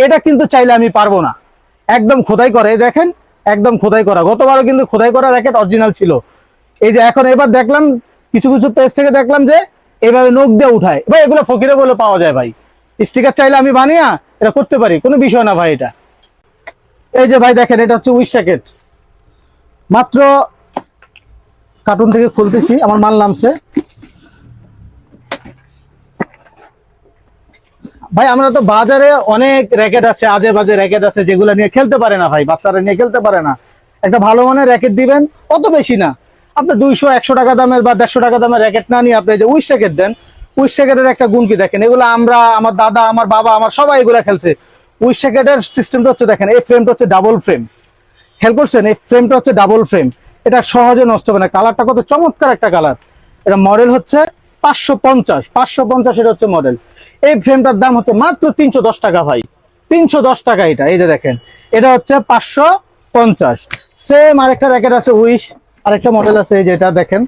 এটা কিন্তু চাইলে আমি পারবো না, একদম খোদাই করে দেখেন, একদম খোদাই করা। গতবারও কিন্তু খোদাই করা র্যাকেট অরিজিনাল ছিল। এই যে এখন এবার দেখলাম কিছু কিছু পেজ থেকে দেখলাম যে এইভাবে নখ দিয়ে উঠায় ভাই, এগুলো ফকিরে বলে পাওয়া যায় ভাই। স্টিকার চাইলে আমি বানিয়ে এটা করতে পারি, কোনো বিষয় না ভাই। এটা এই যে ভাই দেখেন, এটা হচ্ছে উইশ র্যাকেট, মাত্র কার্টুন থেকে খুলতেছি, আমার মাল নামছে ভাই। আমরা তো বাজারে অনেক র্যাকেট আছে, আজে বাজে র্যাকেট আছে যেগুলো নিয়ে খেলতে পারে না ভাই, বাচ্চারা নিয়ে খেলতে পারে না। একটা ভালো মানের র্যাকেট দিবেন, অত বেশি না, আপনার 200-100 টাকা দামের বা 150 টাকা দামের র্যাকেট না নিয়ে আপনি যে উইশ র্যাকেট দেন। উইশ র্যাকেটের একটা গুণ কি দেখেন, এগুলো আমরা, আমার দাদা, আমার বাবা, আমার সবাই এগুলা খেলছে। উইশ র্যাকেটের সিস্টেমটা হচ্ছে দেখেন, এই ফ্রেমটা হচ্ছে ডাবল ফ্রেম, খেয়াল করছেন, এই ফ্রেমটা হচ্ছে ডাবল ফ্রেম, এটা সহজে নষ্ট হবে না। কালারটা কত চমৎকার একটা কালার। এটা মডেল হচ্ছে 550, এটা হচ্ছে মডেল। এই ফ্রেমটার দাম হচ্ছে মাত্র 310 টাকা ভাই, 310 টাকা এটা। এই যে দেখেন, এটা হচ্ছে 550। সেম আরেকটা র্যাকেট আছে উইশ, আরেকটা মডেল আছে, এই যে এটা দেখেন,